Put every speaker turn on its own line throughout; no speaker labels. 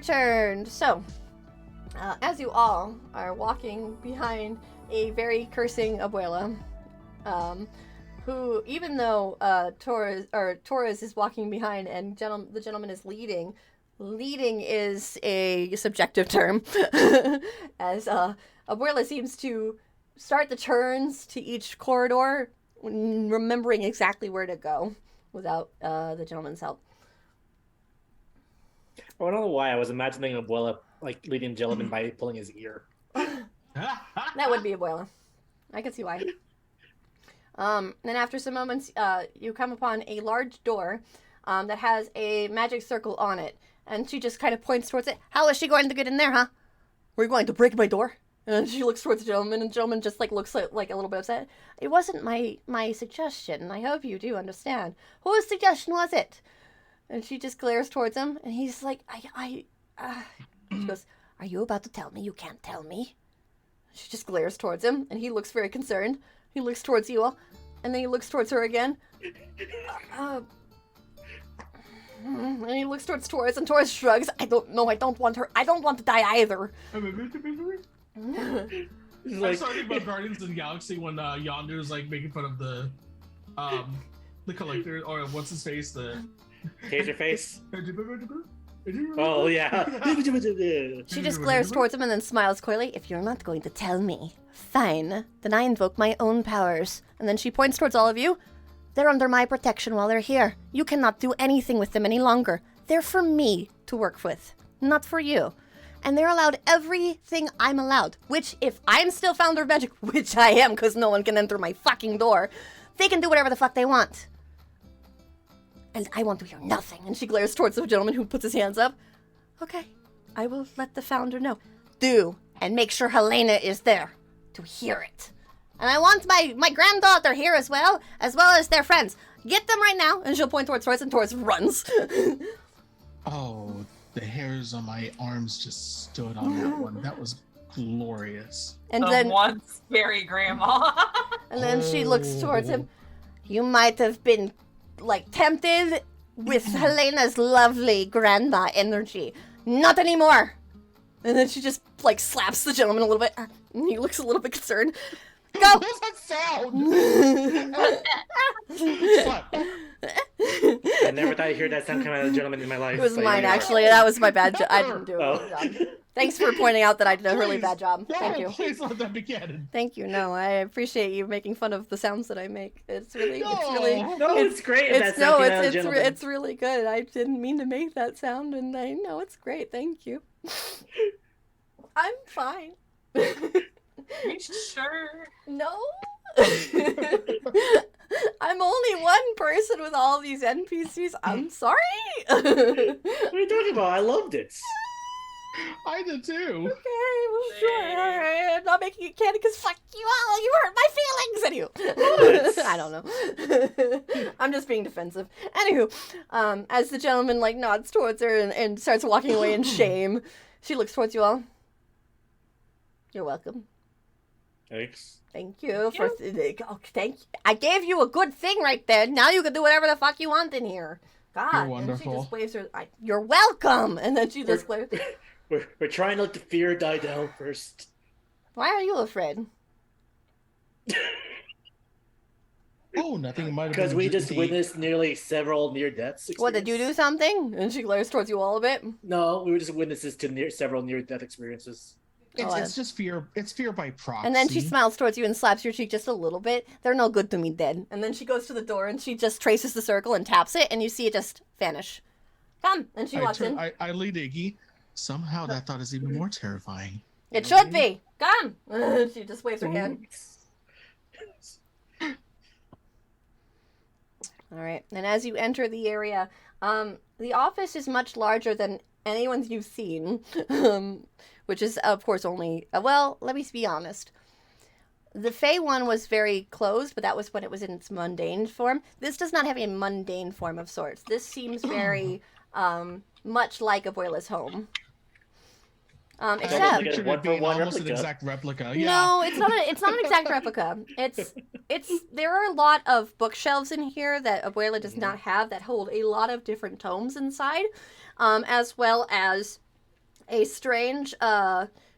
turn. So, as you all are walking behind a very cursing abuela, who, even though Torres is walking behind and the gentleman is leading is a subjective term, as abuela seems to start the turns to each corridor, remembering exactly where to go without the gentleman's help.
I don't know why I was imagining Abuela like leading the gentleman by pulling his ear.
That would be Abuela. I can see why. Then after some moments, you come upon a large door that has a magic circle on it, and she just kind of points towards it. How is she going to get in there, huh? Were you going to break my door? And she looks towards the gentleman, and the gentleman just looks like a little bit upset. It wasn't my suggestion. I hope you do understand. Whose suggestion was it? And she just glares towards him, and he's like, she goes, are you about to tell me you can't tell me? She just glares towards him, and he looks very concerned. He looks towards you all, and then he looks towards her again. And he looks towards Torres, and Torres shrugs. I don't know. I don't want her. I don't want to die either.
I'm sorry about Guardians of the Galaxy when Yonder's like making fun of the collector, or what's his face, the
Taser face. Oh yeah.
She just glares towards him and then smiles coyly. If you're not going to tell me, fine. Then I invoke my own powers. And then she points towards all of you. They're under my protection while they're here. You cannot do anything with them any longer. They're for me to work with, not for you. And they're allowed everything I'm allowed. Which, if I'm still Founder of Magic, which I am because no one can enter my fucking door, they can do whatever the fuck they want. And I want to hear nothing. And she glares towards the gentleman who puts his hands up. Okay, I will let the Founder know. Do, and make sure Helena is there to hear it. And I want my granddaughter here as well as their friends. Get them right now. And she'll point towards Torres, and Torres runs.
Oh, the hairs on my arms just stood on that one. That was glorious.
And
the
then
once scary grandma.
And then she looks towards him. You might have been, tempted with Helena's lovely grandma energy. Not anymore. And then she just, slaps the gentleman a little bit. And he looks a little bit concerned. Go!
What does that sound?
I never thought I'd hear that sound come out of a gentleman in my life.
It was mine, actually. That was my bad job. I didn't do a
Oh.
good job. Thanks for pointing out that I did a really bad job.
No,
Thank you.
please let that be canon.
Thank you. No, I appreciate you making fun of the sounds that I make. It's really,
No.
It's great.
it's really good. I didn't mean to make that sound, and I know it's great. Thank you. I'm fine.
You sure?
No. I'm only one person with all these NPCs. I'm sorry.
What are you talking about? I loved it.
I did too.
Okay, well, sure. All right. I'm not making it canon because fuck you all. You hurt my feelings. Anywho. I don't know. I'm just being defensive. Anywho, as the gentleman nods towards her and starts walking away in shame, she looks towards you all. You're welcome.
Thanks.
Thank you for thank you. I gave you a good thing right there. Now you can do whatever the fuck you want in here. God.
You're
And
wonderful.
she just waves her. You're welcome. And then she just glares.
We're trying to let the fear die down first.
Why are you afraid?
Oh, nothing might have been.
Because we just
deep.
witnessed nearly several near deaths.
What, did you do something? And she glares towards you all a bit.
No, we were just witnesses to several near death experiences.
It's just fear. It's fear by proxy.
And then she smiles towards you and slaps your cheek just a little bit. They're no good to me dead. And then she goes to the door and she just traces the circle and taps it, and you see it just vanish. Come. And she walks in.
I lead Iggy. Somehow that thought is even more terrifying.
It should be. Come. She just waves her hand. All right. And as you enter the area, the office is much larger than anyone's you've seen, which is, of course, only... well, let me be honest. The Fey one was very closed, but that was when it was in its mundane form. This does not have a mundane form of sorts. This seems very much like Abuela's home. Except...
It would be almost an exact replica. Yeah.
No, it's not an exact replica. There are a lot of bookshelves in here that Abuela does not have that hold a lot of different tomes inside, as well as a strange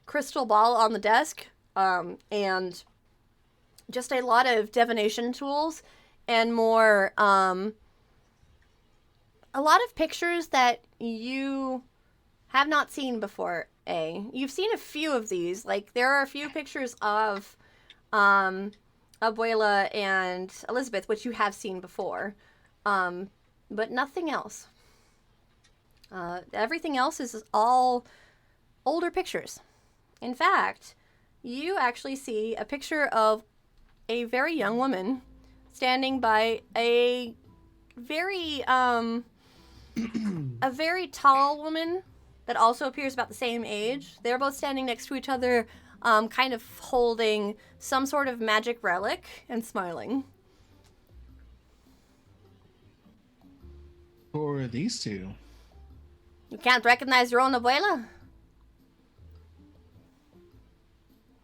crystal ball on the desk, and just a lot of divination tools, and more a lot of pictures that you have not seen before. You've seen a few of these. Like, there are a few pictures of Abuela and Elizabeth, which you have seen before, but nothing else. Everything else is all older pictures. In fact, you actually see a picture of a very young woman standing by a very a very tall woman that also appears about the same age. They're both standing next to each other, kind of holding some sort of magic relic and smiling.
Who are these two?
You can't recognize your own abuela?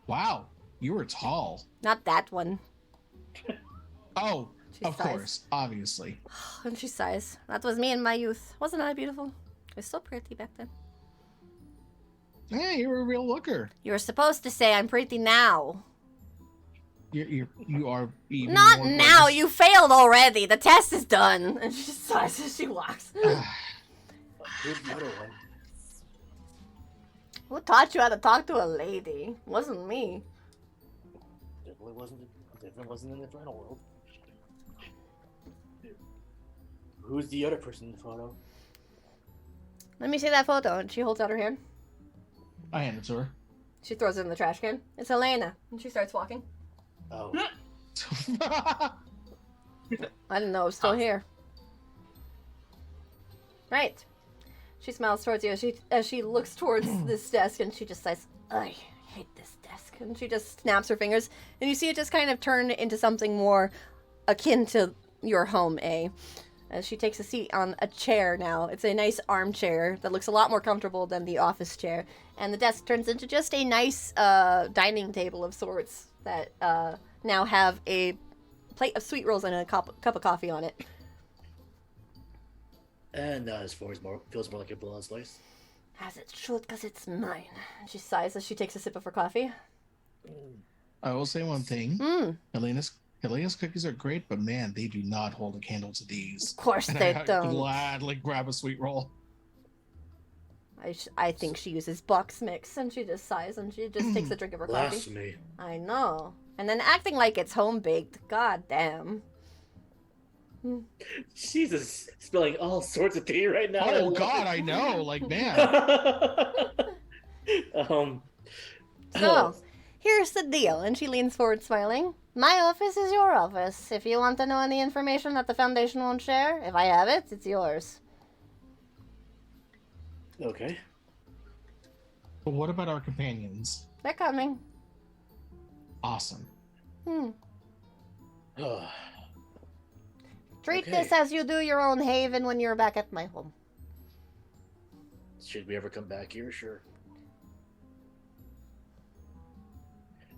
Wow, you were tall.
Not that one.
Oh,
She
of
sighs.
course, obviously.
And she sighs. That was me in my youth. Wasn't I beautiful? I was so pretty back then.
Yeah, you were a real looker.
You were supposed to say I'm pretty now.
You are even
Not
more
now.
gorgeous.
You failed already. The test is done. And she just sighs as she walks.
Who's the other one?
Who taught you how to talk to a lady? Wasn't me.
Definitely wasn't in the infernal world. Who's the other person in the photo?
Let me see that photo. And she holds out her hand.
I hand it to her.
She throws it in the trash can. It's Helena. And she starts walking.
Oh,
I didn't know it was still here. Right. She smiles towards you as she looks towards this desk, and she just says, I hate this desk. And she just snaps her fingers, and you see it just kind of turn into something more akin to your home, As she takes a seat on a chair now. It's a nice armchair that looks a lot more comfortable than the office chair. And the desk turns into just a nice dining table of sorts that now have a plate of sweet rolls and a cup of coffee on it.
and as far as feels more like a blood slice.
As it should, because it's mine. She sighs as she takes a sip of her coffee.
I will say one thing.
Mmm,
Helena's cookies are great, but man, they do not hold a candle to these.
of course
And
they
I
don't.
gladly grab a sweet roll.
I think she uses box mix, and she just sighs, and she just takes a drink of her coffee.
Blasphemy.
I know. And then acting like it's home-baked. God damn.
Jesus, spilling all sorts of tea right now. I
Oh
love
God,
it.
I know. Like man.
So, here's the deal. And she leans forward smiling. My office is your office. If you want to know any information that the Foundation won't share, if I have it, it's yours.
Okay.
But what about our companions?
They're coming.
Awesome.
Treat
Okay.
this as you do your own haven when you're back at my home.
Should we ever come back here? Sure.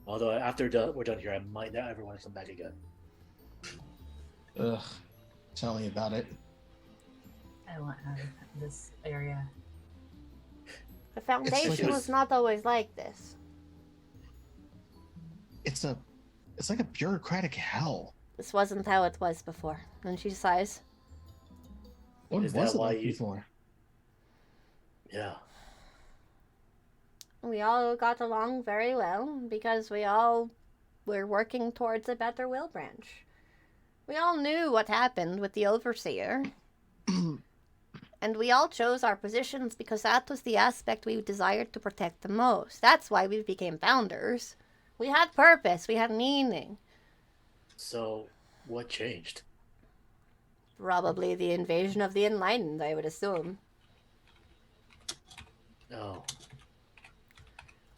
Although after we're done here, I might not ever want to come back again.
Ugh. Tell me about it.
I want out of this area.
The Foundation
like-
was not always like this.
It's like a bureaucratic hell.
This wasn't how it was before. And she sighs.
What
Is
was
that
it
why
like
you-
before?
Yeah.
We all got along very well because we all were working towards a better Wilbranch. We all knew what happened with the Overseer. And we all chose our positions because that was the aspect we desired to protect the most. That's why we became founders. We had purpose, we had meaning.
So, what changed?
Probably the invasion of the Enlightened, I would assume.
Oh,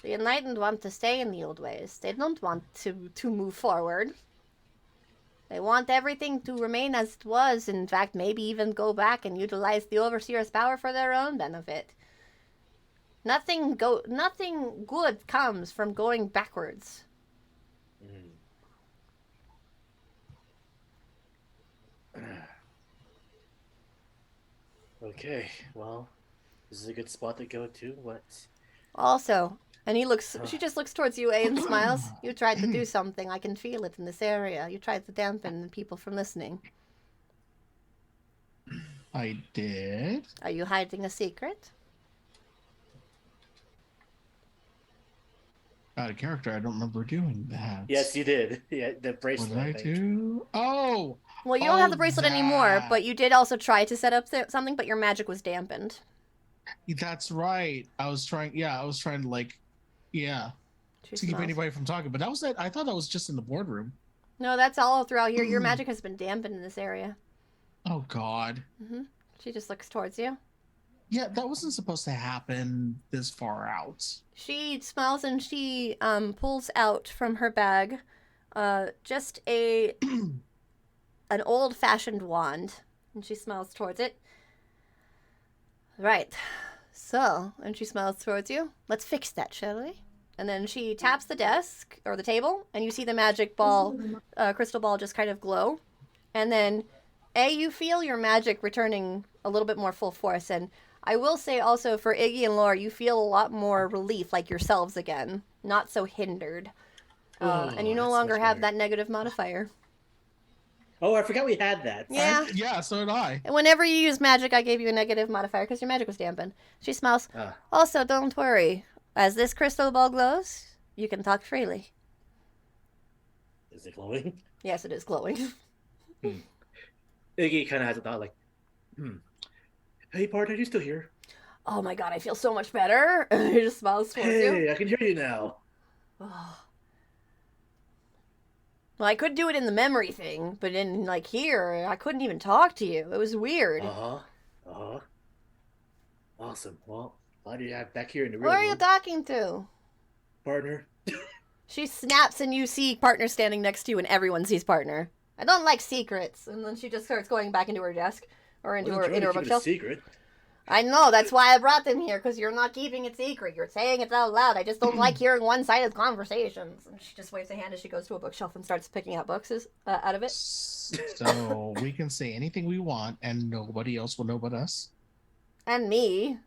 The Enlightened want to stay in the old ways. They don't want to move forward. They want everything to remain as it was. In fact, maybe even go back and utilize the Overseer's power for their own benefit. Nothing good comes from going backwards.
okay. Well, This is a good spot to go to. What?
Also, and she just looks towards you, A, and smiles. You tried to do something. I can feel it in this area. You tried to dampen people from listening.
I did.
Are you hiding a secret?
Out of character, I don't remember doing that.
Yes, you did. Yeah, the
What
bracelet.
did I
think.
do? Oh!
Well, you don't have the bracelet anymore,
that.
but you did also try to set up something, but your magic was dampened.
That's right. I was trying to like, yeah,
She
to keep
smiles.
anybody from talking. But that was it. I thought that was just in the boardroom.
No, that's all throughout here. Your magic has been dampened in this area.
Oh God.
She just looks towards you.
Yeah, that wasn't supposed to happen this far out.
She smiles and she pulls out from her bag just an old-fashioned wand, and she smiles towards it. Right. So, and she smiles towards you. Let's fix that, shall we? And then she taps the desk or the table, and you see the magic ball, crystal ball, just kind of glow. And then, you feel your magic returning a little bit more full force. And I will say also for Iggy and Laura, you feel a lot more relief, like yourselves again, not so hindered. And you no
that's
longer
much
have
better.
that negative modifier.
Oh, I forgot we had that.
Yeah.
Yeah, so did I.
And whenever you use magic, I gave you a negative modifier because your magic was dampened. She smiles.
Ah.
Also, don't worry. As this crystal ball glows, you can talk freely.
Is it glowing?
Yes, it is glowing.
Iggy kind of has a thought like, Hey, partner, you still here?
Oh my god, I feel so much better. He just smiles towards you.
Hey, I can hear you now.
Oh. Well, I could do it in the memory thing, but in, like, here, I couldn't even talk to you. It was weird.
Awesome. Well, glad you're back here in the
Who
real
are you
world,
talking to?
partner.
She snaps and you see partner standing next to you and everyone sees partner. I don't like secrets. And then she just starts going back into her desk or into
Wasn't
her
trying to keep it a
bookshelf.
secret.
I know, that's why I brought them here, because you're not keeping it secret. You're saying it out loud. I just don't like hearing one-sided conversations. And she just waves a hand as she goes to a bookshelf and starts picking out books out of it.
So we can say anything we want, and nobody else will know but us.
And me.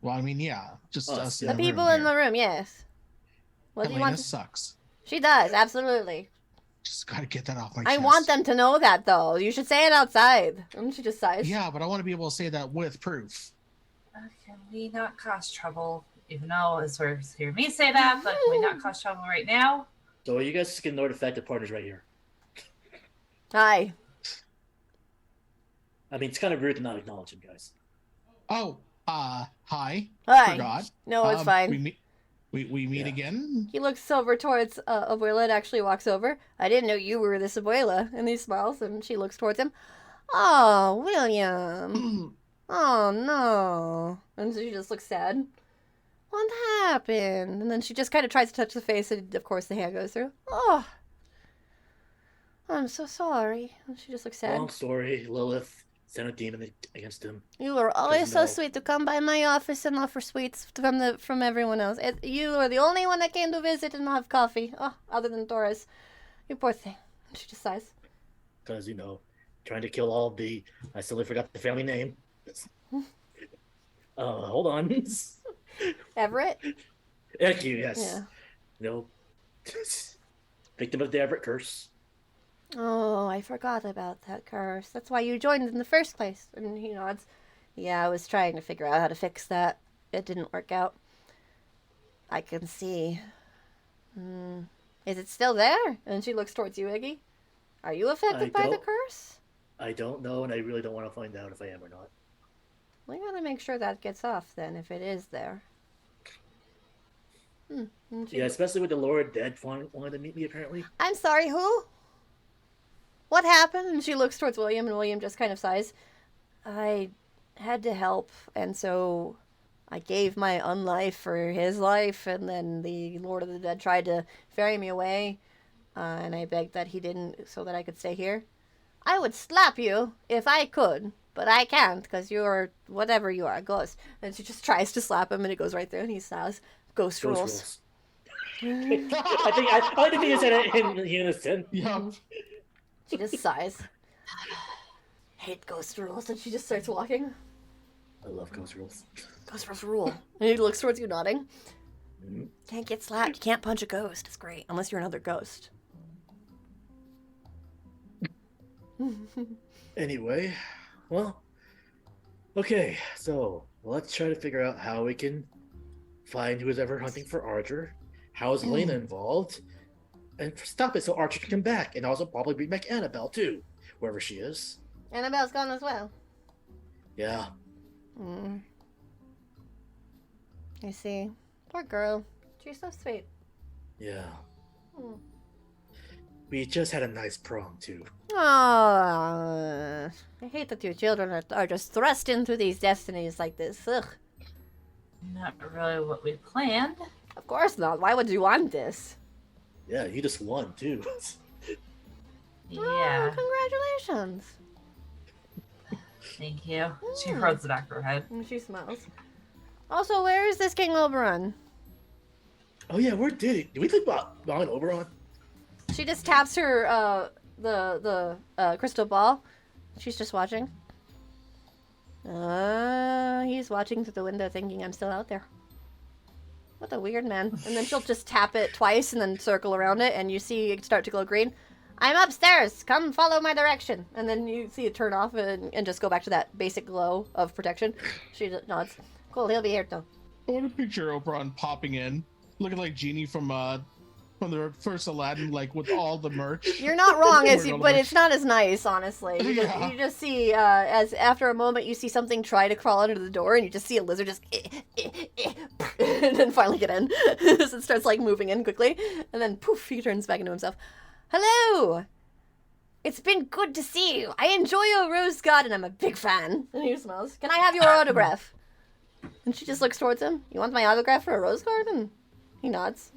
Well, I mean, yeah, just
Us,
us.
yeah.
The people in the room, yes. What do you
Elena
want?
sucks.
She does, absolutely.
Just gotta get that off my
I
chest.
want them to know that, though. You should say it outside. And she just sighs.
Yeah, but I want to be able to say that with proof.
Can we not cause trouble? Even though it's sort of hear me say that, but can we not cause trouble right now?
So you guys can ignore the fact that partner's right here.
Hi.
I mean, it's kind of rude to not acknowledge him, guys.
Oh, hi.
Hi.
Forgot.
No, it's fine.
We meet
Yeah.
again.
He looks over towards Abuela and actually walks over. I didn't know you were this Abuela. And he smiles and she looks towards him. Oh, William. Oh, no. And so she just looks sad. What happened? And then she just kind of tries to touch the face and, of course, the hand goes through. Oh, I'm so sorry. And she just looks sad.
Long story. Lilith sent a demon against him.
You were always so
no.
sweet to come by my office and offer sweets from everyone else. You were the only one that came to visit and have coffee. Oh, other than Torres. You poor thing. And she just sighs.
Because, trying to kill all the... I still forgot the family name. Hold on.
Everett?
Thank you, yes.
Yeah.
Victim of the Everett curse.
Oh, I forgot about that curse. That's why you joined in the first place. And he nods. Yeah, I was trying to figure out how to fix that. It didn't work out. I can see. Is it still there? And she looks towards you, Iggy. Are you affected by the
don't-
curse?
I don't know, and I really don't want to find out if I am or not.
We gotta make sure that gets off then, if it is there. And she-
Yeah, especially with the Lord Dead wanted to meet me, apparently.
I'm sorry, who? What happened? And she looks towards William, and William just kind of sighs. I had to help, and so I gave my unlife for his life, and then the Lord of the Dead tried to ferry me away, and I begged that he didn't, so that I could stay here. I would slap you if I could, but I can't, because you're whatever you are, a ghost. And she just tries to slap him, and it goes right through, and he says, Ghost rules.
I think you said it in unison.
Yep.
She just sighs. Hate ghost rules, and she just starts walking.
I love ghost rules.
Ghost rules rule. And he looks towards you, nodding.
Mhm.
Can't get slapped. You can't punch a ghost. It's great. Unless you're another ghost.
Anyway, well, okay, so let's try to figure out how we can find who's ever hunting for Archer. How is Lena involved? And stop it so Archer can come back, and also probably bring back Annabelle too, wherever she is.
Annabelle's gone as well.
Yeah.
I see. Poor girl. She's so sweet.
Yeah.
Hmm.
We just had a nice prom too.
I hate that your children are just thrust into these destinies like this. Ugh.
Not really what we planned.
Of course not. Why would you want this?
Yeah, you just won too.
Yeah.
Oh, congratulations.
Thank you. She
Hmm.
rubs the back of her head.
And she smiles. Also, where is this King Oberon?
Oh yeah, where did it? Did we leave Mount Oberon?
She just taps her the crystal ball. She's just watching. He's watching through the window, thinking I'm still out there. What a weird man. And then she'll just tap it twice and then circle around it, and you see it start to glow green. I'm upstairs. Come follow my direction. And then you see it turn off and just go back to that basic glow of protection. She nods. Cool. He'll be here though.
I want to picture Oberon popping in, looking like Genie from the first Aladdin, like with all the merch.
You're not wrong,
Wearing all the
but
merch.
it's not as nice, honestly.
Yeah.
You just see, as after a moment, you see something try to crawl under the door, and you just see a lizard just, and then finally get in. So it starts like moving in quickly, and then poof, he turns back into himself. Hello! It's been good to see you. I enjoy your rose garden. I'm a big fan. And he smiles. Can I have your autograph? And she just looks towards him. You want my autograph for a rose garden? He nods.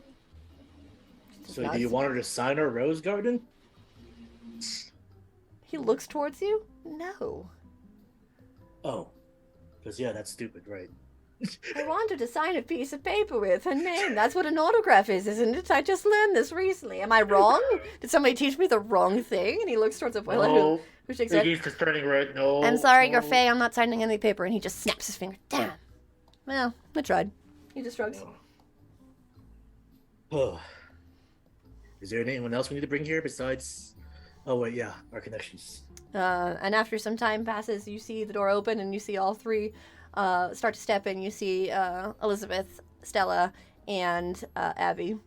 So do you want her to sign our rose garden?
He looks towards you? No.
Oh. Because yeah, that's stupid, right?
I wanted to sign a piece of paper with her name. That's what an autograph is, isn't it? I just learned this recently. Am I wrong? Did somebody teach me the wrong thing? And he looks towards Abuela,
No.
who shakes her head.
He's just turning red. No.
I'm sorry,
no.
you're Faye. I'm not signing any paper. And he just snaps his finger. Damn. Well, I tried. He just shrugs.
Oh. Is there anyone else we need to bring here besides... Oh, wait, yeah, our connections.
And after some time passes, you see the door open and you see all three start to step in. You see Elizabeth, Stella, and Abby.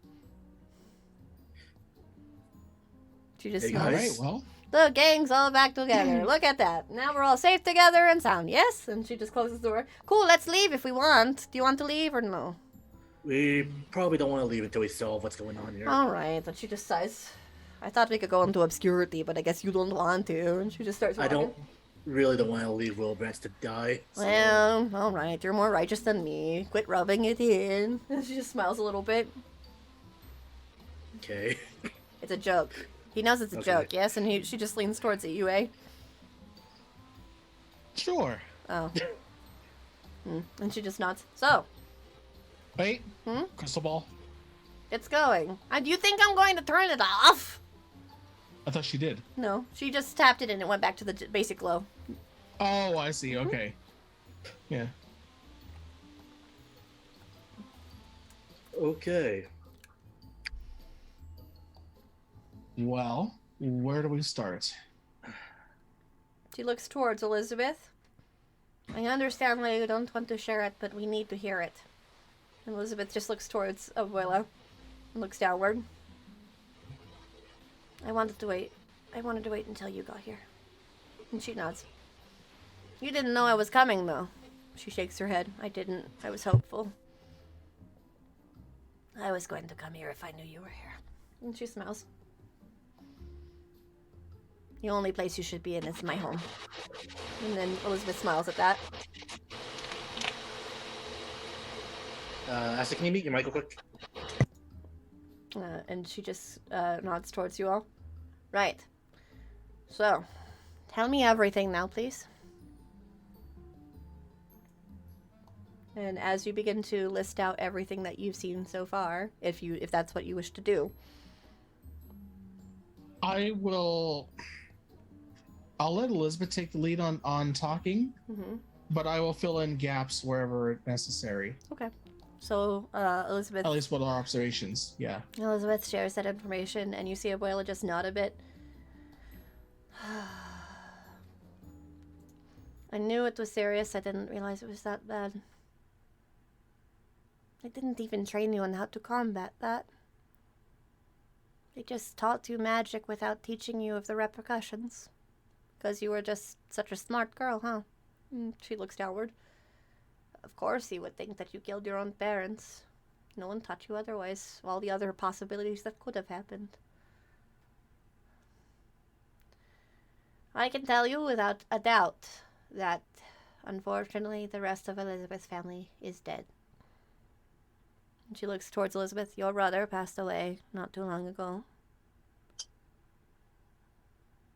She just
Hey,
All
smiles.
guys.
right, well,
The gang's all back together. Look at that. Now we're all safe together and sound. Yes? And she just closes the door. Cool, let's leave if we want. Do you want to leave or no?
We probably don't want to leave until we solve what's going on here.
All right. Then she just sighs. I thought we could go into obscurity, but I guess you don't want to. And she just starts
I
walking.
don't want to leave Wilbranch to die. So...
Well, all right. You're more righteous than me. Quit rubbing it in. And she just smiles a little bit.
Okay.
It's a joke. He knows it's a
Okay.
joke, yes? And she just leans towards it. You, eh?
sure.
Oh. And she just nods. So,
Wait,
Hmm?
crystal ball.
it's going. Do you think I'm going to turn it off?
I thought she did.
No, she just tapped it and it went back to the basic glow.
Oh, I see. Okay. Yeah.
Okay.
Well, where do we start?
She looks towards Elizabeth. I understand why you don't want to share it, but we need to hear it. And Elizabeth just looks towards Abuela and looks downward. I wanted to wait until you got here. And she nods. You didn't know I was coming, though. She shakes her head. I didn't. I was hopeful. I was going to come here if I knew you were here. And she smiles. The only place you should be in is my home. And then Elizabeth smiles at that.
Asa, can you mute your mic real quick?
And she just nods towards you all. Right. So, tell me everything now, please. And as you begin to list out everything that you've seen so far, if that's what you wish to do.
I'll let Elizabeth take the lead on talking.
Mm-hmm.
but I will fill in gaps wherever necessary.
Okay. So, Elizabeth.
At least with our observations, yeah.
Elizabeth shares that information, and you see Abuela just nod a bit. I knew it was serious. I didn't realize it was that bad. They didn't even train you on how to combat that. They just taught you magic without teaching you of the repercussions. Because you were just such a smart girl, huh? She looks downward. Of course you would think that you killed your own parents. No one taught you otherwise. All the other possibilities that could have happened. I can tell you without a doubt that, unfortunately, the rest of Elizabeth's family is dead. And she looks towards Elizabeth. Your brother passed away not too long ago.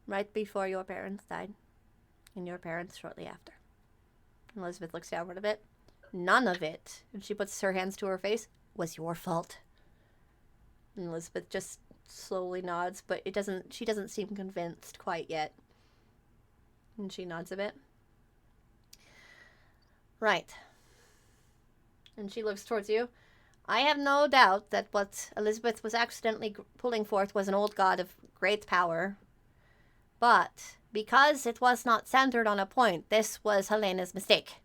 Right before your parents died. And your parents shortly after. Elizabeth looks downward a bit. None of it, and she puts her hands to her face, was your fault. And Elizabeth just slowly nods, but she doesn't seem convinced quite yet. And she nods a bit. Right. And she looks towards you. I have no doubt that what Elizabeth was accidentally pulling forth was an old god of great power. But because it was not centered on a point, this was Helena's mistake.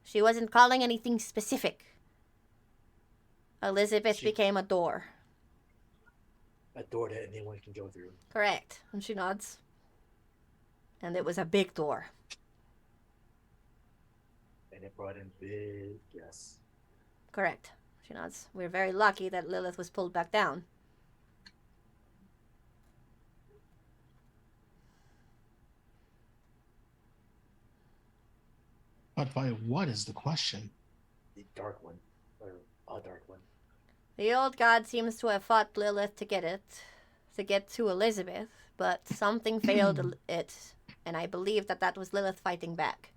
She wasn't calling anything specific. Elizabeth became a door.
A door that anyone can go through.
Correct. And she nods. And it was a big door.
And it brought in big yes.
Correct. She nods. We're very lucky that Lilith was pulled back down.
But by what is the question?
The dark one. Or a dark one.
The old god seems to have fought Lilith to get to Elizabeth, but something failed it, and I believe that was Lilith fighting back.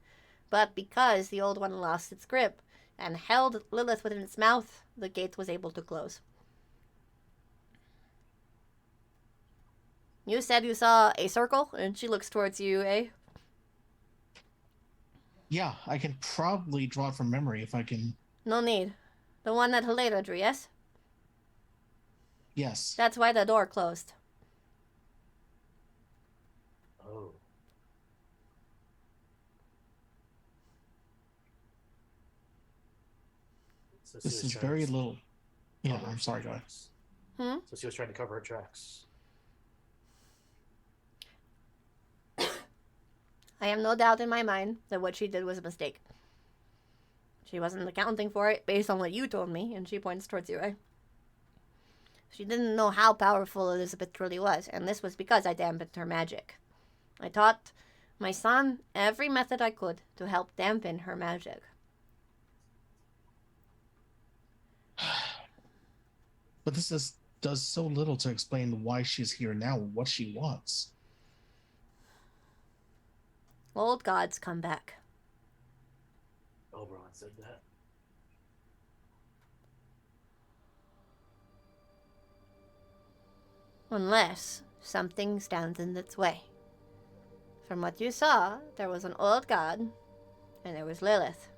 But because the old one lost its grip and held Lilith within its mouth, the gate was able to close. You said you saw a circle, and she looks towards you, eh?
Yeah, I can probably draw it from memory if I can.
No need. The one that Helena drew, yes?
Yes.
That's why the door closed.
Oh. So
This
she was
is
trying
very
to
little. Yeah,
cover
I'm
her
sorry, guys.
tracks.
Hmm?
So she was trying to cover her tracks.
I have no doubt in my mind that what she did was a mistake. She wasn't accounting for it based on what you told me, and she points towards you, right? She didn't know how powerful Elizabeth truly was, and this was because I dampened her magic. I taught my son every method I could to help dampen her magic.
But does so little to explain why she's here now, what she wants.
Old gods come back.
Oberon said that.
Unless something stands in its way. From what you saw, there was an old god, and there was Lilith.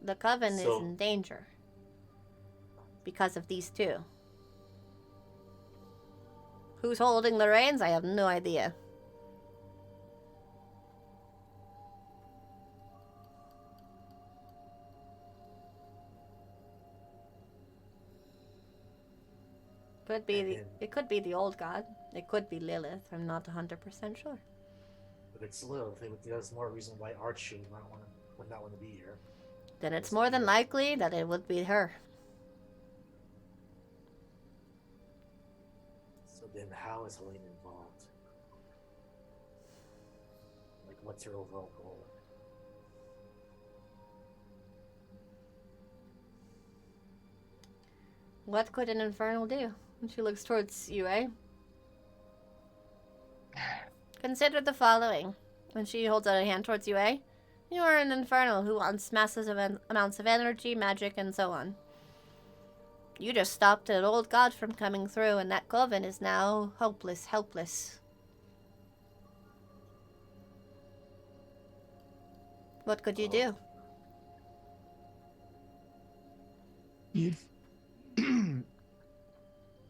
The coven is in danger because of these two. Who's holding the reins? I have no idea. It could be the old god. It could be Lilith. I'm not 100% sure.
If it's Lilith, there's more reason why Archie would not want to be here.
Then it's more than likely that it would be her.
So then how is Helena involved? Like, what's her overall goal?
What could an infernal do? And she looks towards you, eh? Consider the following. And she holds out a hand towards you, eh? You are an infernal who wants massive amounts of energy, magic, and so on. You just stopped an old god from coming through, and that coven is now helpless. What could you do?
You'd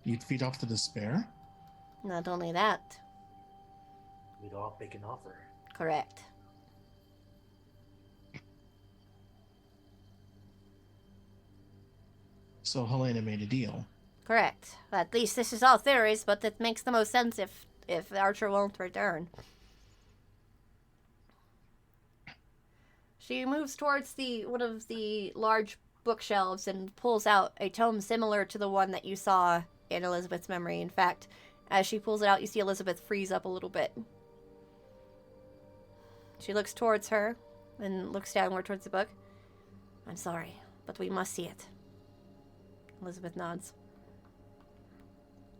you'd feed off the despair.
Not only that.
We'd all make an offer.
Correct.
So Helena made a deal.
Correct. At least this is all theories, but it makes the most sense if Archer won't return. She moves towards one of the large bookshelves and pulls out a tome similar to the one that you saw in Elizabeth's memory. In fact, as she pulls it out, you see Elizabeth freeze up a little bit. She looks towards her and looks downward towards the book. I'm sorry, but we must see it. Elizabeth nods.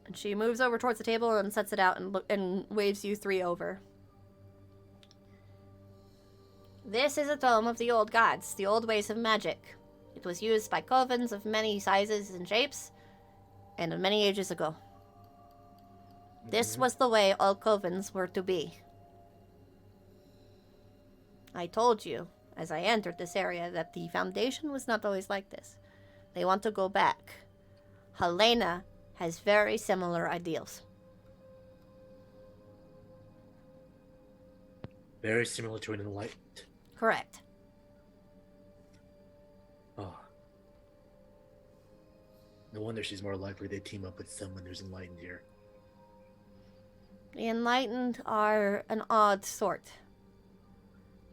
And she moves over towards the table and sets it out and waves you three over. This is a tome of the old gods, the old ways of magic. It was used by covens of many sizes and shapes, and of many ages ago. This was the way all covens were to be. I told you, as I entered this area, that the Foundation was not always like this. They want to go back. Helena has very similar ideals.
Very similar to an enlightened.
Correct.
Oh. No wonder she's more likely to team up with someone who's enlightened here.
The Enlightened are an odd sort.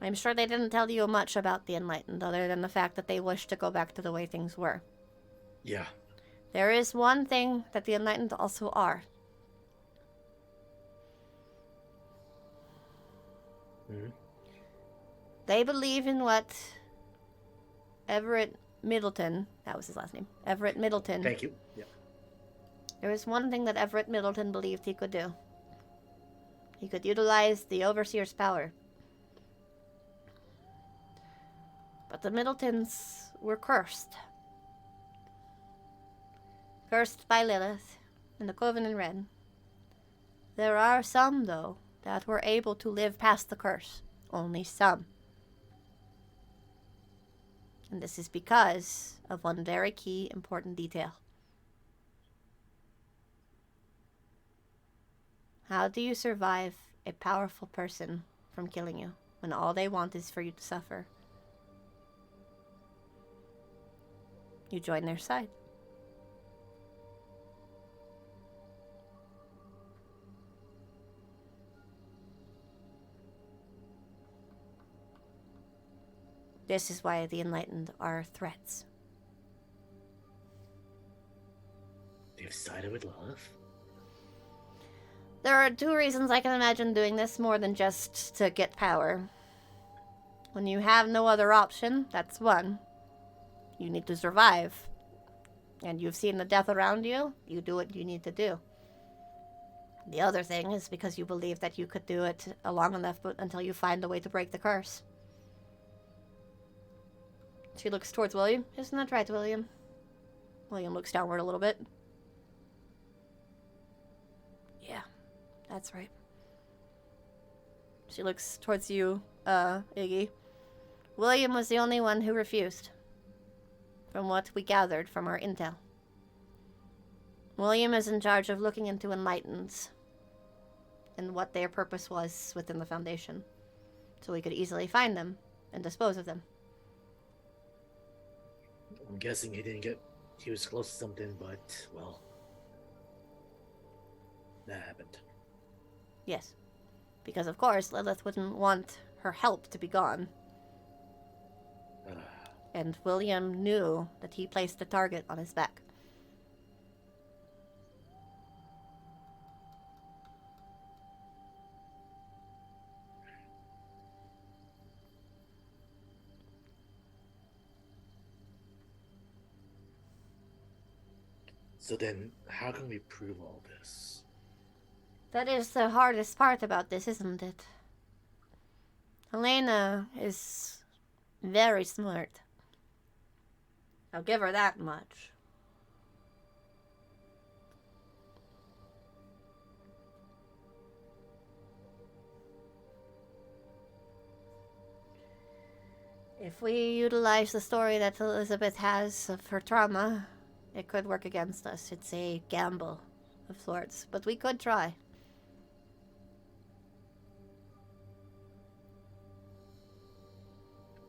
I'm sure they didn't tell you much about the Enlightened, other than the fact that they wish to go back to the way things were.
Yeah.
There is one thing that the Enlightened also are.
Mm-hmm.
They believe in what Everett Middleton, that was his last name, Everett Middleton.
Thank you. Yeah.
There was one thing that Everett Middleton believed he could do. He could utilize the Overseer's power. But the Middletons were cursed. Cursed by Lilith and the Coven in Red. There are some, though, that were able to live past the curse. Only some. And this is because of one very key important detail. How do you survive a powerful person from killing you when all they want is for you to suffer? You join their side. This is why the Enlightened are threats.
They've sided with love.
There are two reasons I can imagine doing this more than just to get power. When you have no other option, that's one. You need to survive. And you've seen the death around you, you do what you need to do. The other thing is because you believe that you could do it long enough until you find a way to break the curse. She looks towards William. Isn't that right, William? William looks downward a little bit. Yeah, that's right. She looks towards you, Iggy. William was the only one who refused, from what we gathered from our intel. William is in charge of looking into Enlightens and what their purpose was within the Foundation, so we could easily find them and dispose of them.
I'm guessing he was close to something, but, well, that happened.
Yes, because of course Lilith wouldn't want her help to be gone. And William knew that he placed the target on his back.
So then, how can we prove all this?
That is the hardest part about this, isn't it? Helena is very smart. I'll give her that much. If we utilize the story that Elizabeth has of her trauma, it could work against us. It's a gamble of sorts, but we could try.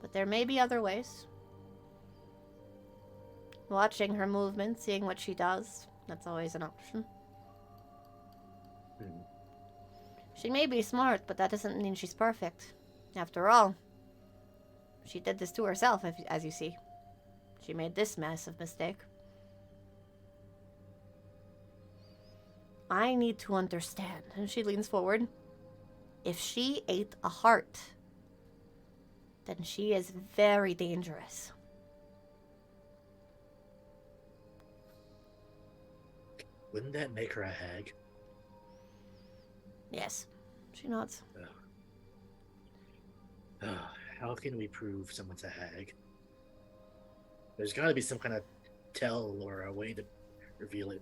But there may be other ways. Watching her movement, seeing what she does, that's always an option.
Hmm.
She may be smart, but that doesn't mean she's perfect. After all, she did this to herself, as you see. She made this massive mistake. I need to understand. And she leans forward. If she ate a heart, then she is very dangerous.
Wouldn't that make her a hag?
Yes, she nods.
How can we prove someone's a hag? There's got to be some kind of tell or a way to reveal it.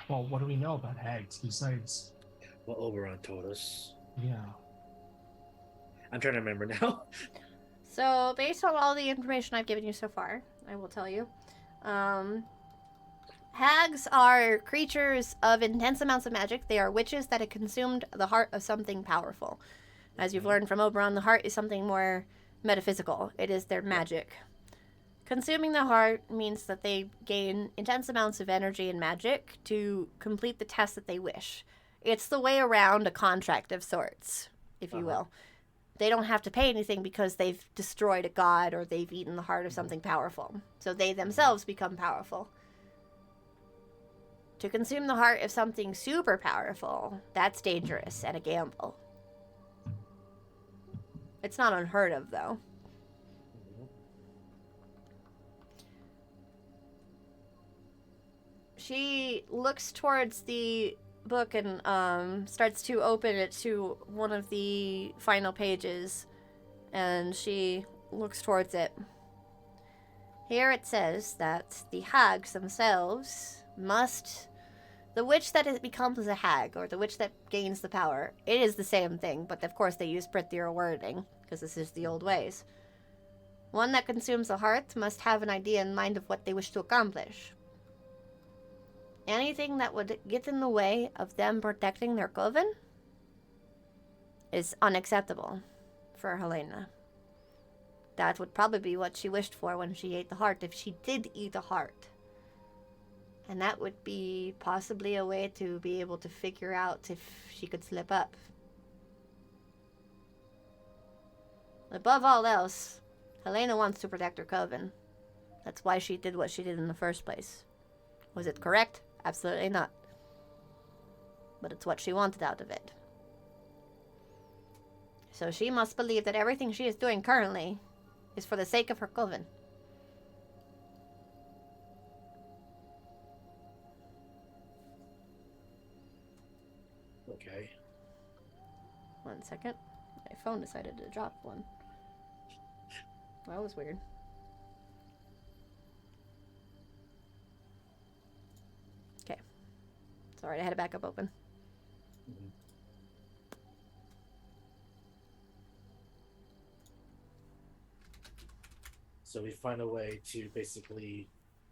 Well, what do we know about hags besides?
What Oberon told us.
Yeah.
I'm trying to remember now.
So, based on all the information I've given you so far, I will tell you. Hags are creatures of intense amounts of magic. They are witches that have consumed the heart of something powerful. As you've learned from Oberon, the heart is something more metaphysical. It is their magic. Consuming the heart means that they gain intense amounts of energy and magic to complete the test that they wish. It's the way around a contract of sorts, if you will. They don't have to pay anything because they've destroyed a god or they've eaten the heart of something powerful. So they themselves become powerful. To consume the heart of something super powerful, that's dangerous and a gamble. It's not unheard of, though. She looks towards the book and starts to open it to one of the final pages, and she looks towards it. Here it says that the hags themselves must... The witch that becomes a hag, or the witch that gains the power, it is the same thing, but of course they use prettier wording, because this is the old ways. One that consumes a heart must have an idea in mind of what they wish to accomplish. Anything that would get in the way of them protecting their coven is unacceptable for Helena. That would probably be what she wished for when she ate the heart, if she did eat a heart. And that would be possibly a way to be able to figure out if she could slip up. Above all else, Helena wants to protect her coven. That's why she did what she did in the first place. Was it correct? Absolutely not. But it's what she wanted out of it. So she must believe that everything she is doing currently is for the sake of her coven.
Okay.
1 second. My phone decided to drop one. That was weird. Okay. Sorry, I had it back up open.
Mhm. So we find a way to basically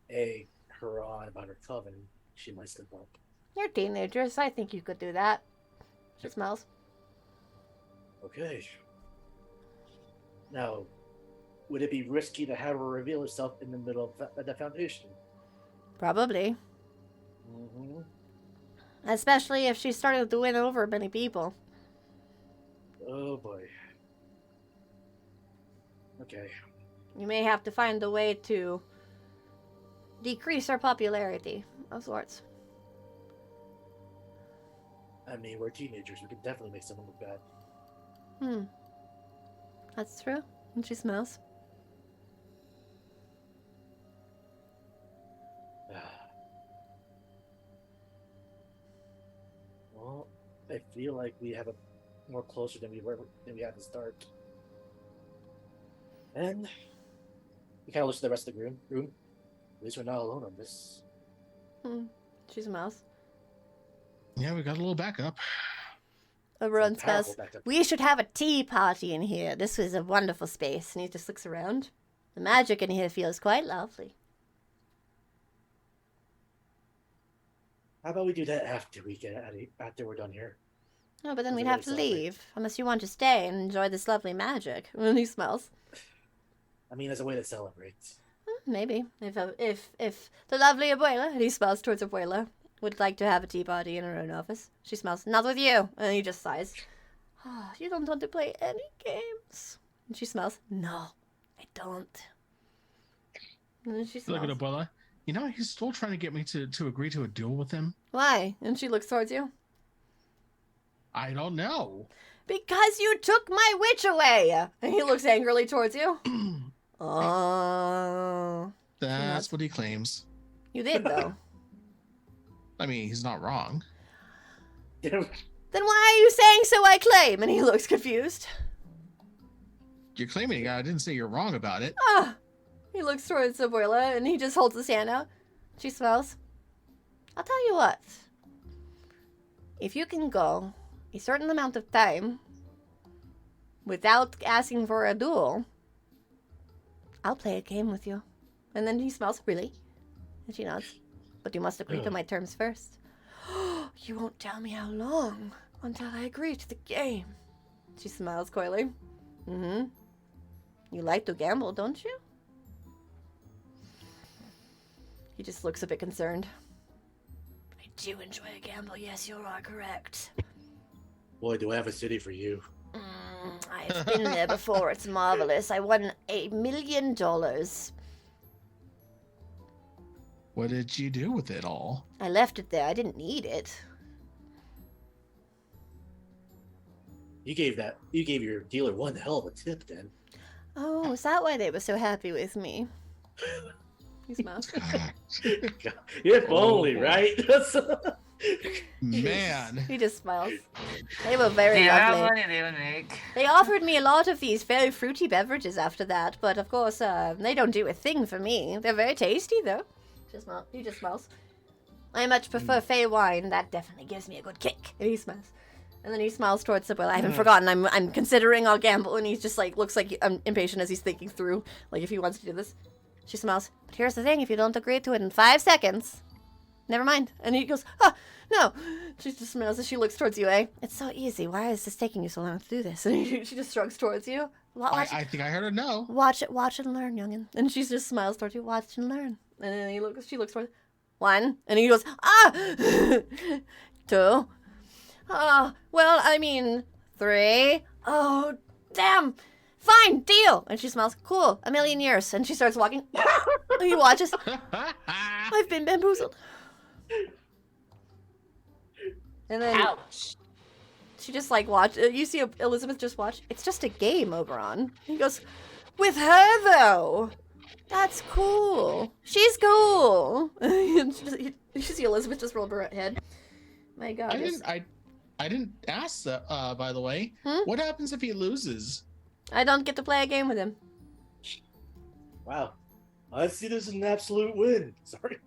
egg her on about her coven. She might slip up.
You're teenagers. I think you could do that. She smells.
Okay. Now, would it be risky to have her reveal herself in the middle of the Foundation?
Probably.
Mm-hmm.
Especially if she started to win over many people.
Oh boy. Okay.
You may have to find a way to decrease her popularity of sorts.
I mean, we're teenagers. We could definitely make someone look bad.
That's true. And she smells.
Well, I feel like we have a more closer than we had to start. And we kind of look to the rest of the room. At least we're not alone on this.
She's a mouse.
Yeah, we got a little backup.
Oberon
Powerful
smells.
backup.
We should have a tea party in here. This was a wonderful space. And he just looks around. The magic in here feels quite lovely.
How about we do that after we get out of, after we're done here?
Oh, but then
Doesn't
we'd
really
have to
celebrate.
leave. Unless you want to stay and enjoy this lovely magic. And he smells.
I mean, as a way to celebrate.
Maybe. If the lovely Abuela, and he smells towards Abuela, would like to have a tea party in her own office. She smells, not with you. And he just sighs. Oh, you don't want to play any games. And she smells, no, I don't. And then she
Look
smells,
at Abuela. You know, he's still trying to get me to agree to a deal with him.
why? And she looks towards you.
I don't know.
Because you took my witch away. And he looks angrily towards you. Oh.
That's what he claims.
You did, though.
I mean, he's not wrong.
Then why are you saying so I claim? And he looks confused.
You're claiming it. I didn't say you're wrong about it.
Ah. He looks towards Abuela and he just holds his hand out. She smells. I'll tell you what. If you can go a certain amount of time without asking for a duel, I'll play a game with you. And then he smells, really? And she nods. But you must agree to my terms first. You won't tell me how long until I agree to the game. She smiles coyly. Mm-hmm. You like to gamble, don't you? He just looks a bit concerned. I do enjoy a gamble, yes, you are correct.
Boy, do I have a city for you.
I've been there before, it's marvelous. I won $1 million.
What did you do with it all?
I left it there, I didn't need it.
You gave your dealer one hell of a tip then.
Oh, is that why they were so happy with me? He smiles.
If only,
boy.
right?
Man.
He just smiles. They were very
Yeah, how
lovely.
money they would make.
They offered me a lot of these very fruity beverages after that, but of course, they don't do a thing for me. They're very tasty, though. He just smiles. I much prefer Fey wine. That definitely gives me a good kick. And he smiles. And then he smiles towards Sybil. I haven't forgotten. I'm considering I'll gamble. And he's just like, looks like impatient as he's thinking through, like, if he wants to do this. She smiles. But here's the thing. If you don't agree to it in 5 seconds, never mind. And he goes, no. She just smiles as she looks towards you, eh? It's so easy. Why is this taking you so long to do this? And she just shrugs towards you.
I think I heard a no.
Watch and learn, youngin. And she just smiles towards you. Watch and learn. And then she looks towards 1. And he goes, 2. Well, I mean, 3. Oh, damn. Fine, deal. And she smiles, cool, 1 million years. And she starts walking. He watches. I've been bamboozled. And then
Ouch.
she just like watch. You see Elizabeth just watch. It's just a game, Oberon. He goes, with her though. That's cool. She's cool. You see Elizabeth just roll her head. My God.
I didn't ask that, by the way. What happens if he loses?
I don't get to play a game with him.
Wow. I see this as an absolute win. Sorry.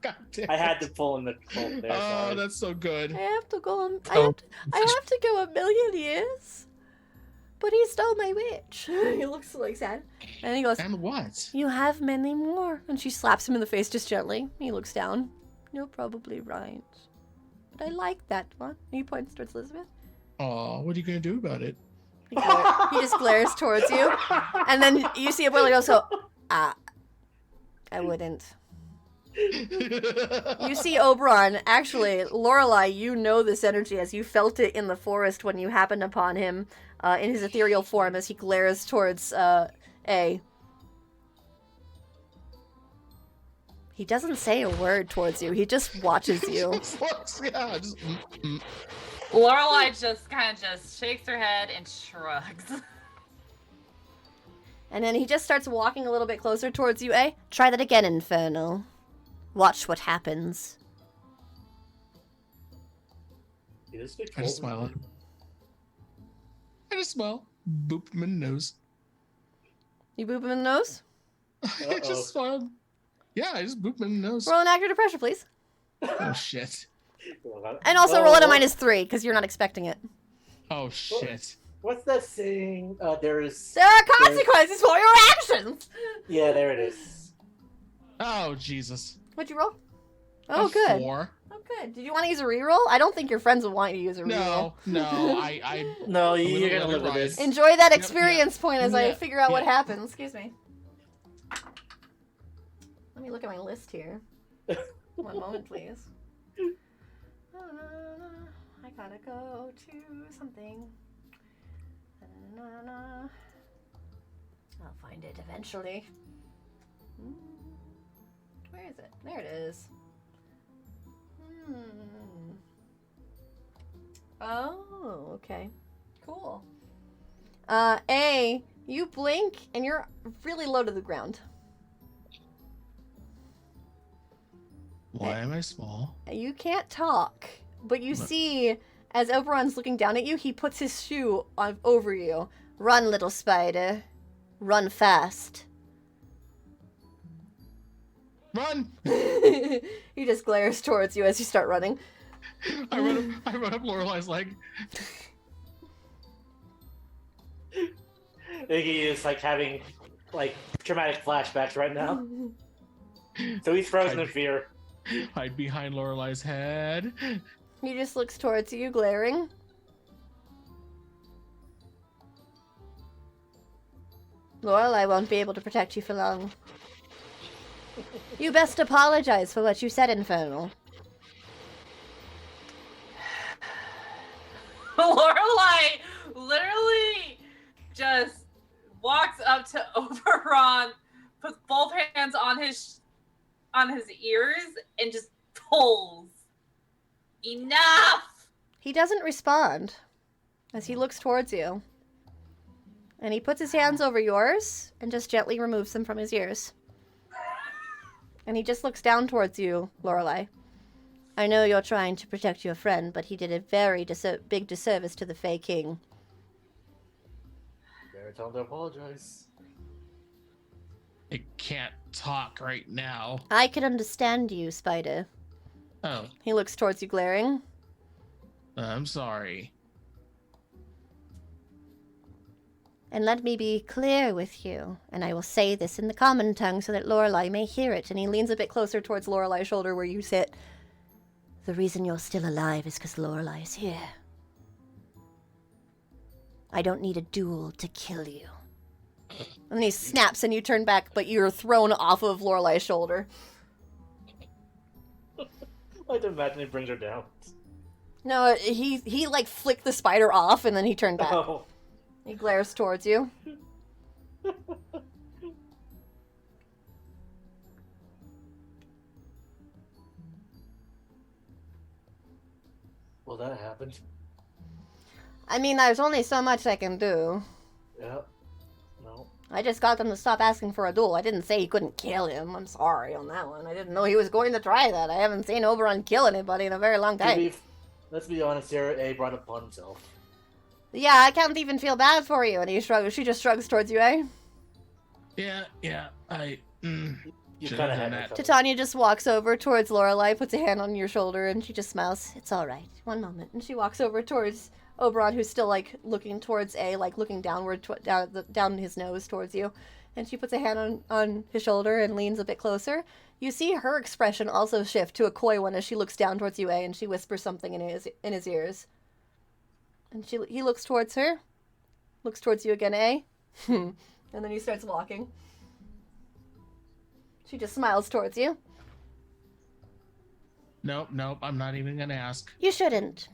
God damn
I had
it.
to pull in the Colt there.
Oh,
Sorry.
that's so good.
I have to go. I have to go 1 million years. But he stole my witch. He looks like sad. And he goes,
And what?
you have many more. And she slaps him in the face just gently. He looks down. You're probably right. But I like that one. He points towards Elizabeth.
Oh, what are you gonna do about it?
He just glares towards you. And then you see Abuela go, so, I wouldn't. You see Oberon. Actually, Lorelei, you know this energy as you felt it in the forest when you happened upon him in his ethereal form as he glares towards A. He doesn't say a word towards you. He just watches you.
Yeah, just,
Lorelai just kind of just shakes her head and shrugs.
And then he just starts walking a little bit closer towards you, eh? Try that again, Inferno. Watch what happens.
Yeah, this big
I just
Colt-
smile. I just smile. Boop him in the nose.
You boop him in the nose?
I just yeah, I just booped my nose.
Roll an actor to pressure, please.
Oh shit.
And also roll at a -3 because you're not expecting it.
Oh shit.
What's that saying?
There are consequences for your actions.
Yeah, there it is.
Oh Jesus.
What'd you roll? Oh,
A
good.
4.
Oh, good. Did you want to use a reroll? I don't think your friends would want you to use a reroll.
No, I
No,
I'm
you're
gonna
gonna
let
live
it
with
ride.
this.
Enjoy that
Yep,
experience point as I
Yeah,
figure out what
yeah.
happens. Excuse me. Let me look at my list here. One moment, please. I gotta go to something. I'll find it eventually. Where is it? There it is. Oh, okay. Cool. A, you blink and you're really low to the ground.
Why am I small?
You can't talk, but you see, as Oberon's looking down at you, he puts his shoe over you. Run, little spider. Run fast.
Run!
He just glares towards you as you start running.
I run up Lorelai's leg.
Iggy is like having like traumatic flashbacks right now. So he's frozen in fear.
Hide behind Lorelai's head.
He just looks towards you, glaring. Lorelai won't be able to protect you for long. You best apologize for what you said, Infernal.
Lorelai literally just walks up to Oberon, puts both hands on his ears, and just pulls. Enough!
He doesn't respond as he looks towards you. And he puts his hands over yours and just gently removes them from his ears. And he just looks down towards you, Lorelai. I know you're trying to protect your friend, but he did a very big disservice to the Fey King.
Better tell him to apologize.
I can't talk right now.
I can understand you, Spider.
Oh,
He looks towards you, glaring.
I'm sorry.
And let me be clear with you, and I will say this in the common tongue so that Lorelai may hear it. And he leans a bit closer towards Lorelai's shoulder where you sit. The reason you're still alive is because Lorelai is here. I don't need a duel to kill you. And he snaps and you turn back, but you're thrown off of Lorelai's shoulder.
I like to imagine he brings her down.
No, he like flicked the spider off and then he turned back.
Oh.
He glares towards you.
Well, that happened.
I mean, there's only so much I can do.
Yep. No.
I just got them to stop asking for a duel. I didn't say he couldn't kill him. I'm sorry on that one. I didn't know he was going to try that. I haven't seen Oberon kill anybody in a very long time.
Let's be honest here. A brought it upon himself.
Yeah, I can't even feel bad for you. And he shrugs. She just shrugs towards you, eh?
Yeah, I.
You
Should've
kind of
done
had
that.
it.
Titania just walks over towards Lorelai, puts a hand on your shoulder, and she just smiles. It's all right. One moment. And she walks over towards Oberon, who's still, like, looking towards A, like, looking downward, down his nose towards you. And she puts a hand on his shoulder and leans a bit closer. You see her expression also shift to a coy one as she looks down towards you, A, and she whispers something in his ears. And he looks towards her, looks towards you again, A. And then he starts walking. She just smiles towards you.
Nope, I'm not even gonna ask.
You shouldn't.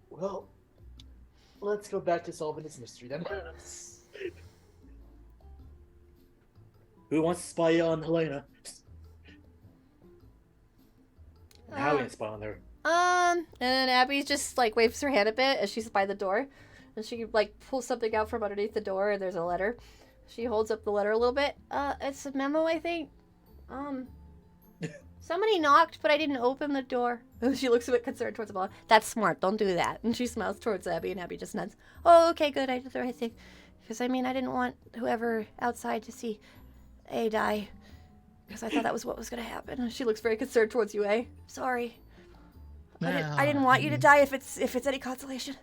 Well, let's go back to solving this mystery then. Who wants to spy on Helena? How we can spy on her?
And then Abby just, like, waves her hand a bit as she's by the door. And she, like, pulls something out from underneath the door, and there's a letter. She holds up the letter a little bit. It's a memo, I think. Somebody knocked, but I didn't open the door. And she looks a bit concerned towards Abuela. That's smart. Don't do that. And she smiles towards Abby, and Abby just nods. Oh, okay, good. I did the right thing. Because, I mean, I didn't want whoever outside to see A die. Because I thought that was what was going to happen. And she looks very concerned towards you, A. Sorry. I didn't want you to die if it's any consolation.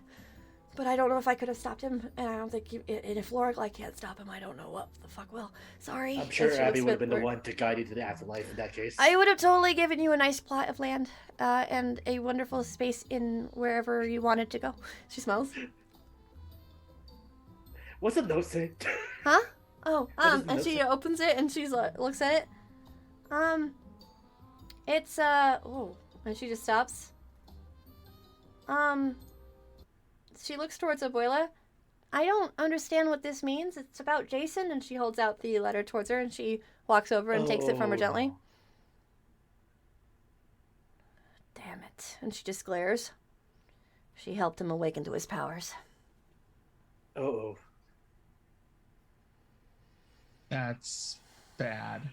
But I don't know if I could have stopped him, and I don't think if Laura can't stop him, I don't know what the fuck will. Sorry.
I'm sure Abby would have been the one to guide you to the afterlife in that case.
I would have totally given you a nice plot of land, and a wonderful space in wherever you wanted to go. She smiles.
What's the note say?
Huh? Oh,
does the
and
note
she
say?
opens it and she's looks at it. It's oh, and she just stops. She looks towards Abuela. I don't understand what this means. It's about Jason, and she holds out the letter towards her, and she walks over and takes it from her gently. Damn it. And she just glares. She helped him awaken to his powers.
Oh.
That's bad.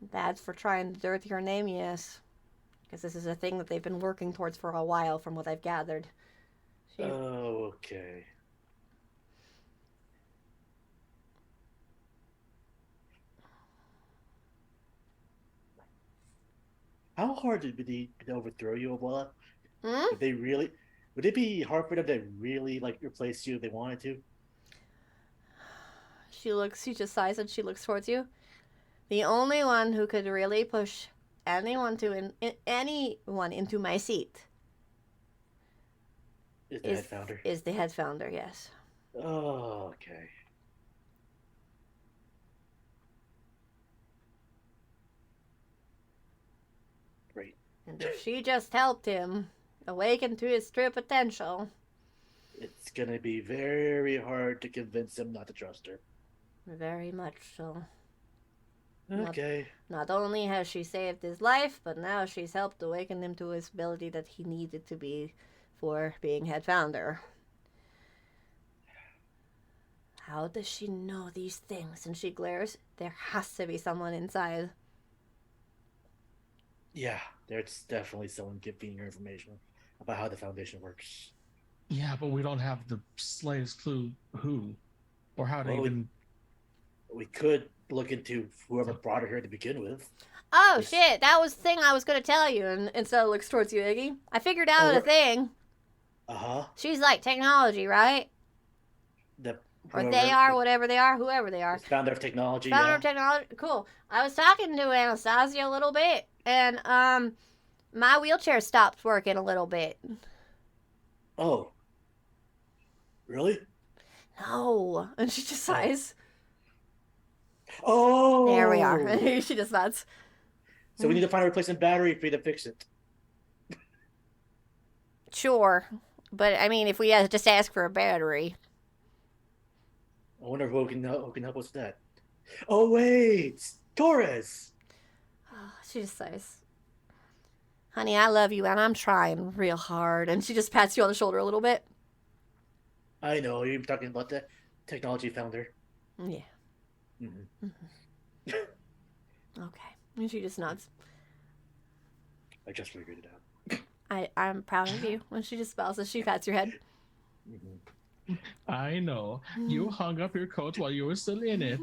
Bad for trying to dirty her name, yes. Because this is a thing that they've been working towards for a while, from what I've gathered.
Oh, okay. How hard would it be to overthrow you, Abuela?
Hmm?
Would it be hard for them to really replace you if they wanted to?
She just sighs and she looks towards you. The only one who could really push anyone into my seat
Is the head founder?
Is the head founder, yes.
Oh, okay. Great.
And if she just helped him awaken to his true potential.
It's gonna be very hard to convince him not to trust her.
Very much so.
Okay.
Not only has she saved his life, but now she's helped awaken him to his ability that he needed to be for being head founder. How does she know these things? And she glares. There has to be someone inside.
Yeah, there's definitely someone giving her information about how the Foundation works.
Yeah, but we don't have the slightest clue who or how to
Well,
even.
We could look into whoever brought her here to begin with.
Oh,
Yes.
shit. That was the thing I was going to tell you. And Stella looks towards you, Iggy. I figured out a thing.
Uh-huh.
She's like technology, right? Or they are, whatever they are, whoever they are.
Founder of technology.
Founder
Yeah.
of technology. Cool. I was talking to Anastasia a little bit, and my wheelchair stopped working a little bit.
Oh. Really?
No. And she just sighs.
Oh.
There we are. She just nods.
So we need to find a replacement battery for you to fix it.
Sure. But, I mean, if we just ask for a battery.
I wonder who can help us with that. Oh wait, Torres.
Oh, she just sighs. Honey, I love you, and I'm trying real hard. And she just pats you on the shoulder a little bit.
I know you're talking about the technology founder.
Yeah.
Mm-hmm.
Okay. And she just nods.
I just figured it out.
I'm proud of you. And she just smiles as she pats your head.
Mm-hmm.
I know. You hung up your coat while you were still in it.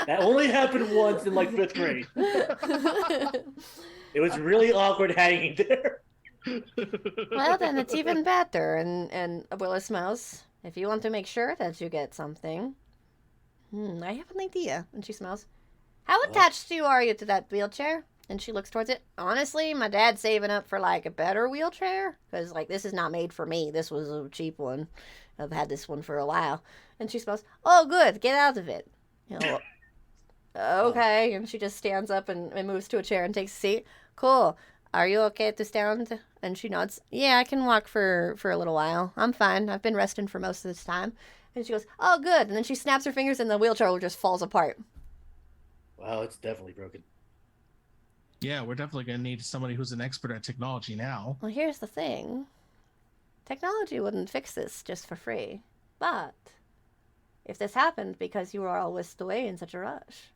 That only happened once in like 5th grade. It was really awkward hanging there.
Well, then it's even better. And Abuela smiles. If you want to make sure that you get something. I have an idea. And she smiles. How attached are you to that wheelchair? And she looks towards it. Honestly, my dad's saving up for like a better wheelchair. Because like this is not made for me. This was a cheap one. I've had this one for a while. And she smiles. Oh, good. Get out of it. You know, okay. And she just stands up and moves to a chair and takes a seat. Cool. Are you okay to stand? And she nods. Yeah, I can walk for a little while. I'm fine. I've been resting for most of this time. And she goes, oh, good. And then she snaps her fingers and the wheelchair just falls apart.
Wow, it's definitely broken.
Yeah, we're definitely going to need somebody who's an expert at technology now.
Well, here's the thing. Technology wouldn't fix this just for free. But if this happened because you were all whisked away in such a rush,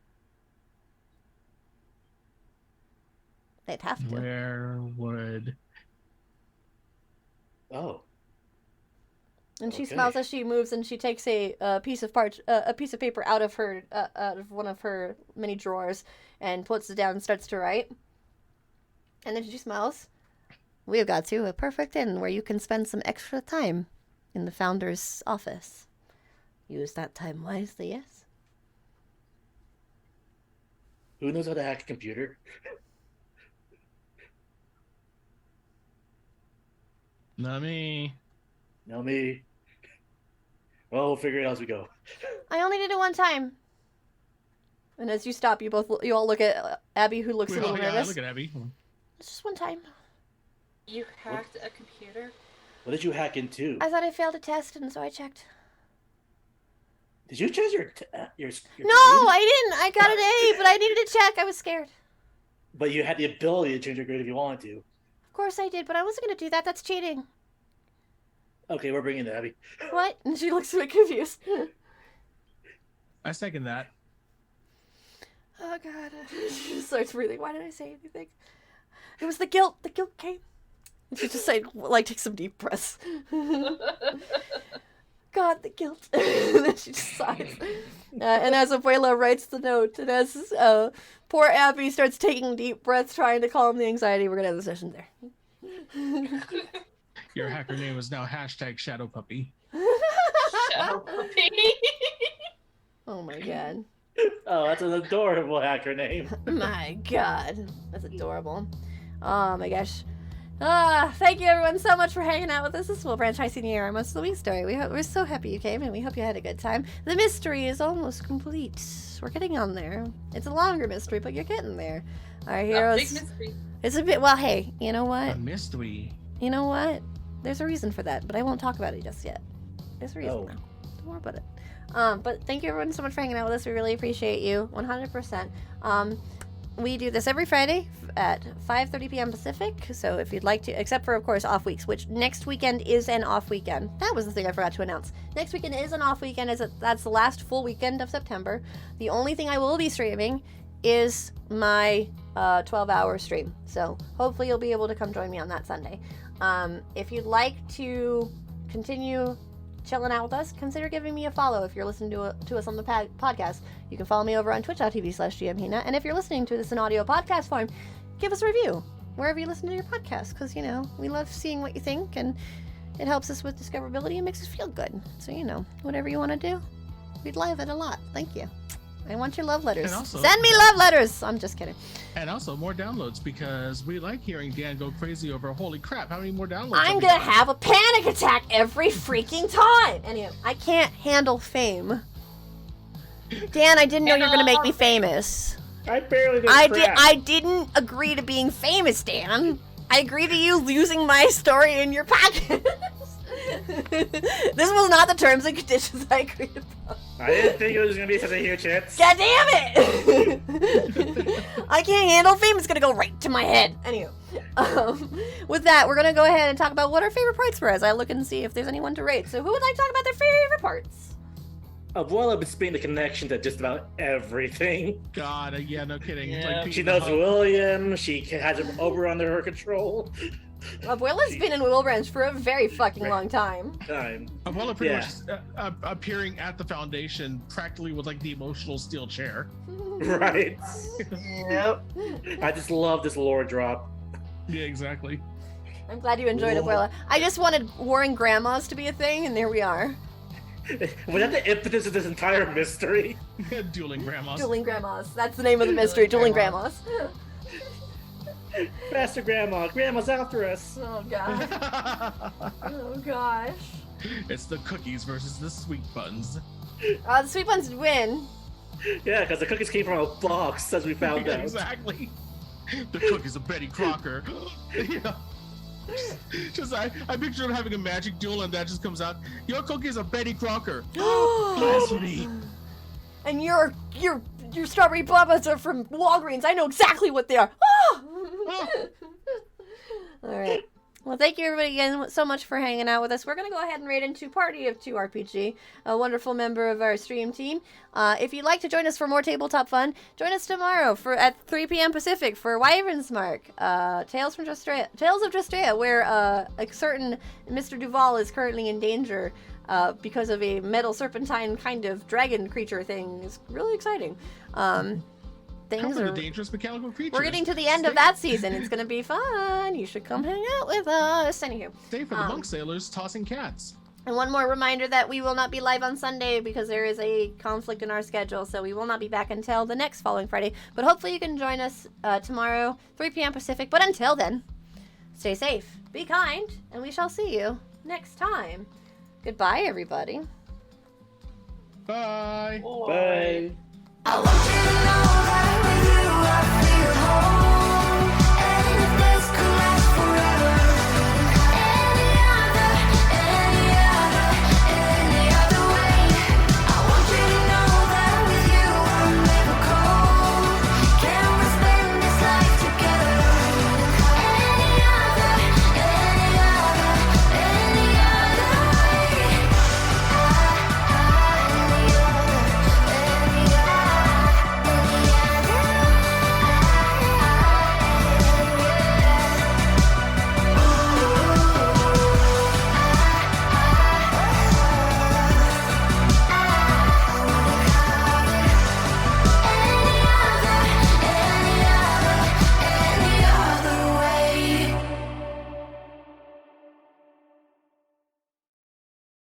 They'd have to.
Where would?
Oh.
And she
Okay.
smiles as she moves, and she takes a piece of paper out of one of her many drawers, and puts it down and starts to write. And then she smiles. We have got you a perfect inn where you can spend some extra time in the founder's office. Use that time wisely, yes?
Who knows how to hack a computer?
Not me.
No, me. Well, we'll figure it out as we go.
I only did it one time. And as you stop, you all look at Abby, who looks a little
Yeah, I
nervous.
look at Abby.
It's just one time.
You hacked a computer?
What did you hack into?
I thought I failed a test, and so I checked.
Did you change your
No,
grade?
I didn't. I got an A, but I needed to check. I was scared.
But you had the ability to change your grade if you wanted to.
Of course I did, but I wasn't going to do that. That's cheating.
Okay, we're bringing in Abby.
What? And she looks a bit confused.
I second that.
Oh, God. She just starts breathing. Why did I say anything? It was the guilt. The guilt came. And she just take some deep breaths. God, the guilt. And then she just sighs. And as Abuela writes the note, and as poor Abby starts taking deep breaths, trying to calm the anxiety, we're going to end the session there.
Your hacker name is now #Shadow Puppy.
Shadow puppy.
Oh, my God.
Oh, that's an adorable hacker name.
My God. That's adorable. Oh, my gosh. Thank you everyone so much for hanging out with us. This is Wilbranch High Senior Our Most of the Week story. We're so happy you came, and we hope you had a good time. The mystery is almost complete. We're getting on there. It's a longer mystery, but you're getting there. Our heroes.
Big mystery.
It's a bit. Well, hey, you know what?
A mystery.
You know what? There's a reason for that, but I won't talk about it just yet. There's a reason
Oh.
now. Don't worry about it. But thank you everyone so much for hanging out with us. We really appreciate you, 100%. We do this every Friday at 5:30 p.m. Pacific. So if you'd like to, except for of course off weeks, which next weekend is an off weekend. That was the thing I forgot to announce. Next weekend is an off weekend. That's the last full weekend of September. The only thing I will be streaming is my 12-hour stream. So hopefully you'll be able to come join me on that Sunday. If you'd like to continue chilling out with us, consider giving me a follow if you're listening to us on the podcast. You can follow me over on twitch.tv/GMHina. And if you're listening to this in audio podcast form, give us a review wherever you listen to your podcast, because, you know, we love seeing what you think, and it helps us with discoverability and makes us feel good. So, you know, whatever you want to do, we'd love it a lot. Thank you. I want your love letters.
And also-
Send me love letters. I'm just kidding.
And also more downloads, because we like hearing Dan go crazy over holy crap, how many more downloads?
I'm
have we
gonna
got?
have a panic attack every freaking time. Anyway, I can't handle fame. Dan, I didn't know you were gonna make me famous.
I barely did
I didn't agree to being famous, Dan. I agreed to you using my story in your podcast. This was not the terms and conditions I agreed upon.
I didn't think it was going to be such a huge hit.
God damn it! I can't handle fame. It's gonna go right to my head. Anyway, with that, we're gonna go ahead and talk about what our favorite parts were as I look and see if there's anyone to rate. So, who would like to talk about their favorite parts?
Abuela has been the connection to just about everything.
God, yeah, no kidding.
Yeah.
Like,
She knows William. She has him over under her control.
Abuela's been in Wilbranch for a very fucking long time.
Apollo pretty
Yeah.
much appearing at the foundation practically with like the emotional steel chair.
Right? Yep. I just love this lore drop.
Yeah, exactly.
I'm glad you enjoyed Abuela. I just wanted warring grandmas to be a thing, and there we are.
Was that the impetus of this entire mystery?
Dueling grandmas.
Dueling grandmas. That's the name of the mystery. Dueling grandmas.
Faster, Grandma. Grandma's after us.
Oh gosh. Oh gosh.
It's the cookies versus the sweet buns.
The sweet ones win.
Yeah, because the cookies came from a box, as we found out.
Exactly. The cookies of Betty Crocker. Yeah. Just I picture him having a magic duel, and that just comes out. Your cookies are Betty Crocker. Blasphemy.
And your strawberry bubbles are from Walgreens. I know exactly what they are.
Oh.
All right. Well, thank you everybody again so much for hanging out with us. We're going to go ahead and raid into Party of 2 RPG, a wonderful member of our stream team. If you'd like to join us for more tabletop fun, join us tomorrow at 3 p.m. Pacific for Wyvern's Mark, Tales of Justria, where a certain Mr. Duval is currently in danger because of a metal serpentine kind of dragon creature thing. It's really exciting.
Come for the dangerous mechanical creatures.
We're getting to the end of that season. It's going to be fun. You should come hang out with us. Anywho.
Stay for the monk sailors tossing cats.
And one more reminder that we will not be live on Sunday because there is a conflict in our schedule, so we will not be back until the next following Friday. But hopefully you can join us tomorrow, 3 p.m. Pacific. But until then, stay safe, be kind, and we shall see you next time. Goodbye, everybody.
Bye.
Bye.
I want you to know